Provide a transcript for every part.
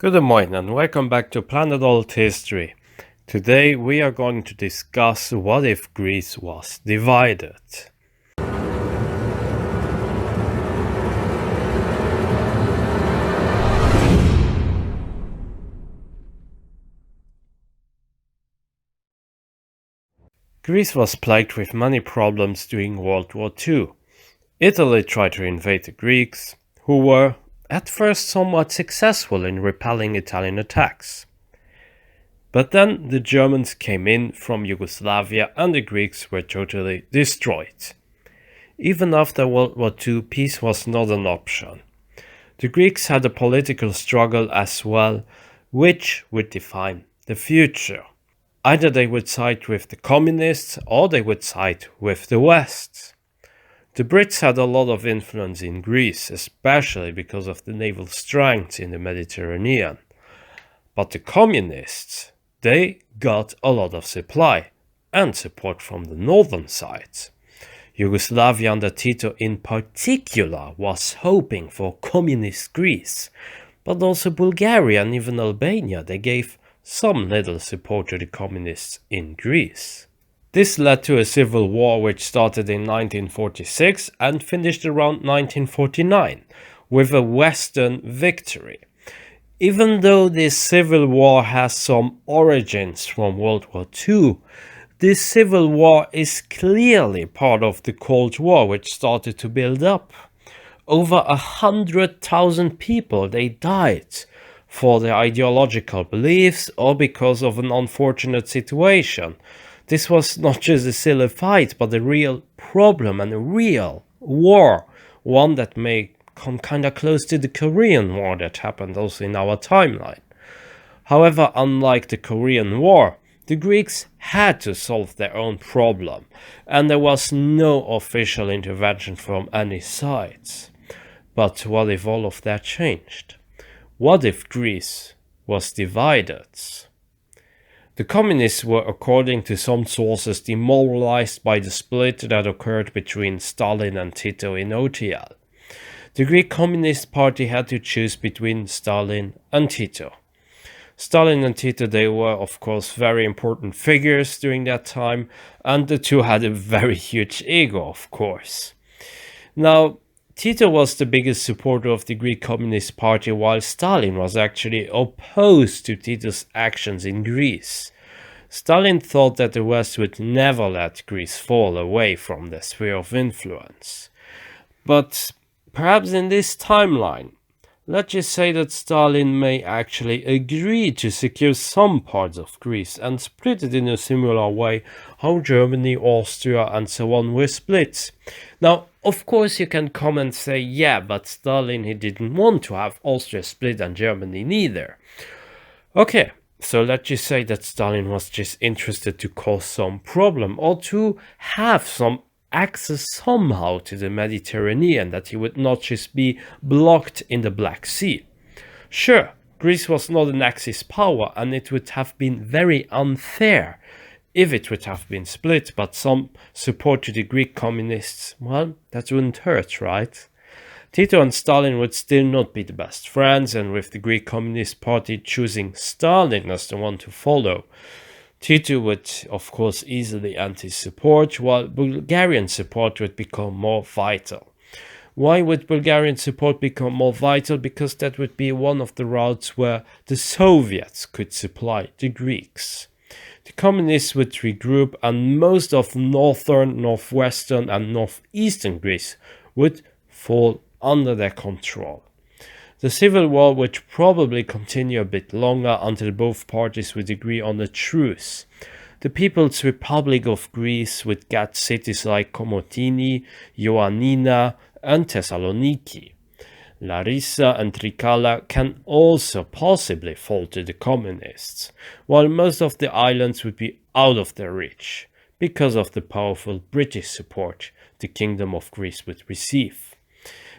Good morning and welcome back to Planet Althistory. Today we are going to discuss what if Greece was divided. Greece was plagued with many problems during World War II. Italy tried to invade the Greeks, who were at first somewhat successful in repelling Italian attacks. But then the Germans came in from Yugoslavia and the Greeks were totally destroyed. Even after World War II, peace was not an option. The Greeks had a political struggle as well, which would define the future. Either they would side with the communists or they would side with the West. The Brits had a lot of influence in Greece, especially because of the naval strength in the Mediterranean. But the communists, they got a lot of supply and support from the northern side. Yugoslavia under Tito in particular was hoping for communist Greece, but also Bulgaria and even Albania, they gave some little support to the communists in Greece. This led to a civil war which started in 1946 and finished around 1949 with a Western victory. Even though this civil war has some origins from World War II, this civil war is clearly part of the Cold War which started to build up. Over 100,000 people, they died for their ideological beliefs or because of an unfortunate situation. This was not just a silly fight, but a real problem and a real war, one that may come kinda close to the Korean War that happened also in our timeline. However, unlike the Korean War, the Greeks had to solve their own problem, and there was no official intervention from any sides. But what if all of that changed? What if Greece was divided? The communists were, according to some sources, demoralized by the split that occurred between Stalin and Tito in OTL. The Greek Communist Party had to choose between Stalin and Tito. Stalin and Tito, they were of course very important figures during that time, and the two had a very huge ego, of course. Now, Tito was the biggest supporter of the Greek Communist Party, while Stalin was actually opposed to Tito's actions in Greece. Stalin thought that the West would never let Greece fall away from their sphere of influence. But perhaps in this timeline, let's just say that Stalin may actually agree to secure some parts of Greece and split it in a similar way how Germany, Austria and so on were split. Now, of course you can come and say, yeah, but Stalin, he didn't want to have Austria split and Germany neither. Okay, so let's just say that Stalin was just interested to cause some problem or to have some access somehow to the Mediterranean, that he would not just be blocked in the Black Sea. Sure, Greece was not an Axis power and it would have been very unfair if it would have been split, but some support to the Greek communists, well, that wouldn't hurt, right? Tito and Stalin would still not be the best friends, and with the Greek Communist Party choosing Stalin as the one to follow, Tito would, of course, easily end his support, while Bulgarian support would become more vital. Why would Bulgarian support become more vital? Because that would be one of the routes where the Soviets could supply the Greeks. The communists would regroup and most of northern, northwestern and northeastern Greece would fall under their control. The civil war would probably continue a bit longer until both parties would agree on a truce. The People's Republic of Greece would get cities like Komotini, Ioannina and Thessaloniki. Larissa and Trikala can also possibly fall to the communists, while most of the islands would be out of their reach, because of the powerful British support the Kingdom of Greece would receive.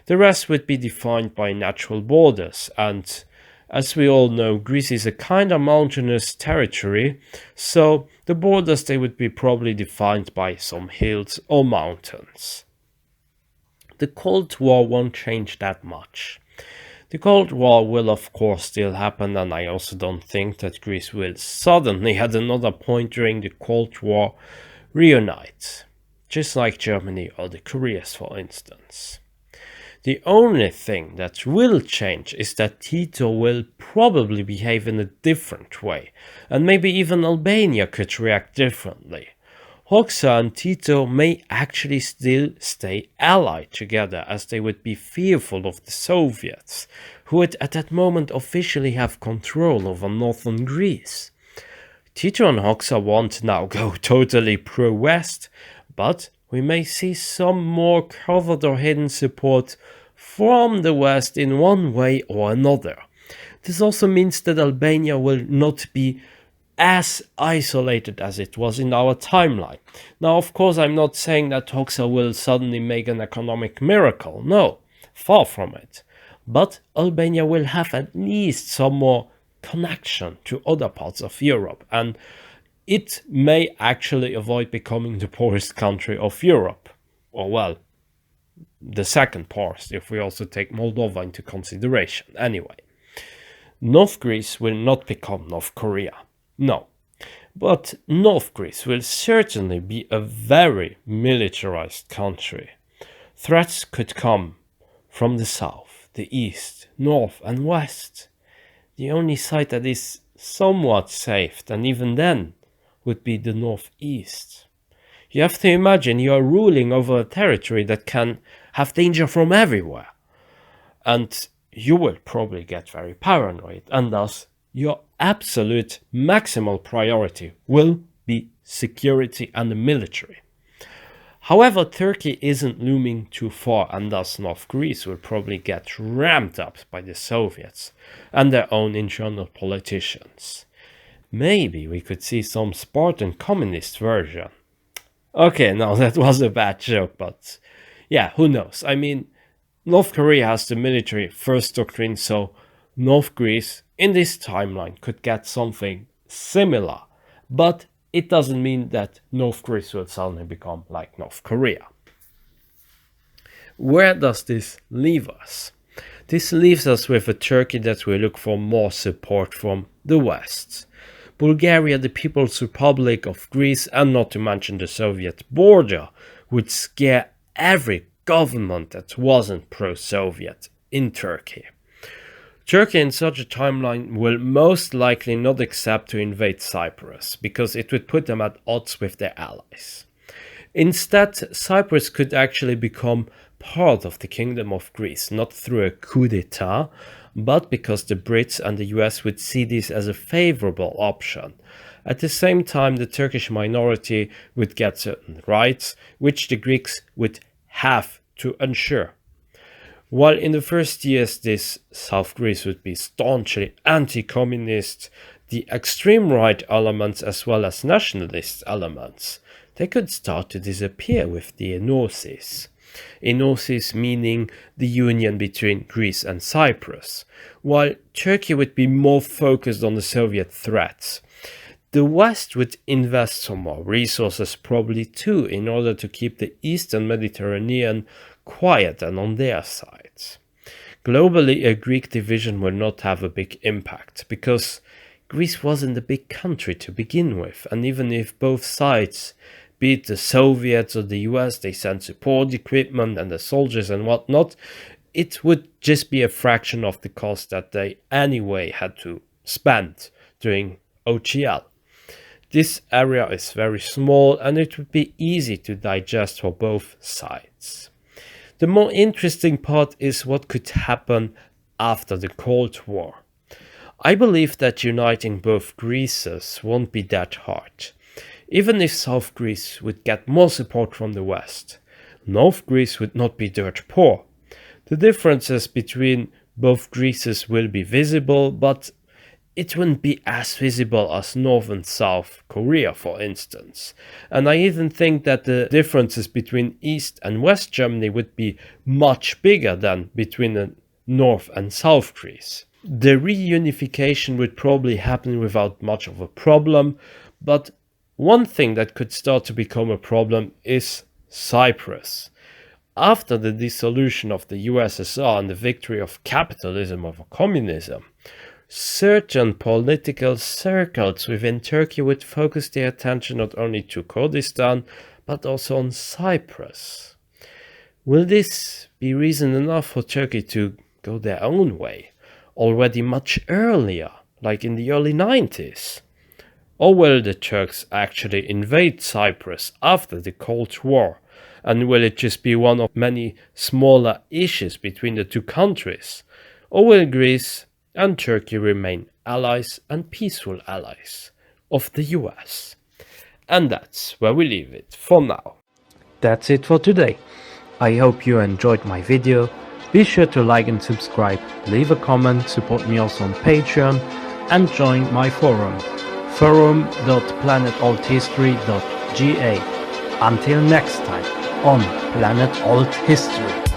The rest would be defined by natural borders, and as we all know, Greece is a kind of mountainous territory, so the borders, they would be probably defined by some hills or mountains. The Cold War won't change that much. The Cold War will of course still happen, and I also don't think that Greece will suddenly at another point during the Cold War reunite, just like Germany or the Koreas for instance. The only thing that will change is that Tito will probably behave in a different way, and maybe even Albania could react differently. Hoxha and Tito may actually still stay allied together, as they would be fearful of the Soviets, who would at that moment officially have control over northern Greece. Tito and Hoxha won't now go totally pro-West, but we may see some more covert or hidden support from the West in one way or another. This also means that Albania will not be as isolated as it was in our timeline. Now, of course, I'm not saying that Hoxha will suddenly make an economic miracle. No, far from it. But Albania will have at least some more connection to other parts of Europe, and it may actually avoid becoming the poorest country of Europe. Or, well, the second poorest, if we also take Moldova into consideration. Anyway, North Greece will not become North Korea. No. But North Greece will certainly be a very militarized country. Threats could come from the south, the east, north, and west. The only side that is somewhat safe, and even then, would be the northeast. You have to imagine you are ruling over a territory that can have danger from everywhere. And you will probably get very paranoid, and thus your absolute maximal priority will be security and the military. However, Turkey isn't looming too far, and thus North Greece will probably get ramped up by the Soviets and their own internal politicians. Maybe we could see some Spartan communist version. Okay, no, that was a bad joke, but yeah, who knows? I mean, North Korea has the military first doctrine, so North Greece in this timeline could get something similar, but it doesn't mean that North Greece will suddenly become like North Korea. Where does this leave us? This leaves us with a Turkey that will look for more support from the West. Bulgaria, the People's Republic of Greece, and not to mention the Soviet border, would scare every government that wasn't pro-Soviet in Turkey. Turkey in such a timeline will most likely not accept to invade Cyprus, because it would put them at odds with their allies. Instead, Cyprus could actually become part of the Kingdom of Greece, not through a coup d'etat, but because the Brits and the US would see this as a favorable option. At the same time, the Turkish minority would get certain rights, which the Greeks would have to ensure. While in the first years this South Greece would be staunchly anti-communist, the extreme right elements as well as nationalist elements, they could start to disappear with the Enosis. Enosis meaning the union between Greece and Cyprus, while Turkey would be more focused on the Soviet threats. The West would invest some more resources probably too in order to keep the Eastern Mediterranean quiet and on their sides. Globally, a Greek division will not have a big impact, because Greece wasn't a big country to begin with, and even if both sides, be it the Soviets or the US, they sent support equipment and the soldiers and whatnot, it would just be a fraction of the cost that they anyway had to spend during OGL. This area is very small and it would be easy to digest for both sides. The more interesting part is what could happen after the Cold War. I believe that uniting both Greeces won't be that hard. Even if South Greece would get more support from the West, North Greece would not be dirt poor. The differences between both Greeces will be visible, but it wouldn't be as visible as North and South Korea, for instance. And I even think that the differences between East and West Germany would be much bigger than between the North and South Greece. The reunification would probably happen without much of a problem, but one thing that could start to become a problem is Cyprus. after the dissolution of the USSR and the victory of capitalism over communism, certain political circles within Turkey would focus their attention not only to Kurdistan, but also on Cyprus. Will this be reason enough for Turkey to go their own way, already much earlier, like in the early 90s? Or will the Turks actually invade Cyprus after the Cold War? And will it just be one of many smaller issues between the two countries? Or will Greece and Turkey remain allies and peaceful allies of the US? And that's where we leave it for now. That's it for today. I hope you enjoyed my video. Be sure to like and subscribe, leave a comment, support me also on Patreon, and join my forum, forum.planetalthistory.ga. Until next time on Planet Alt History.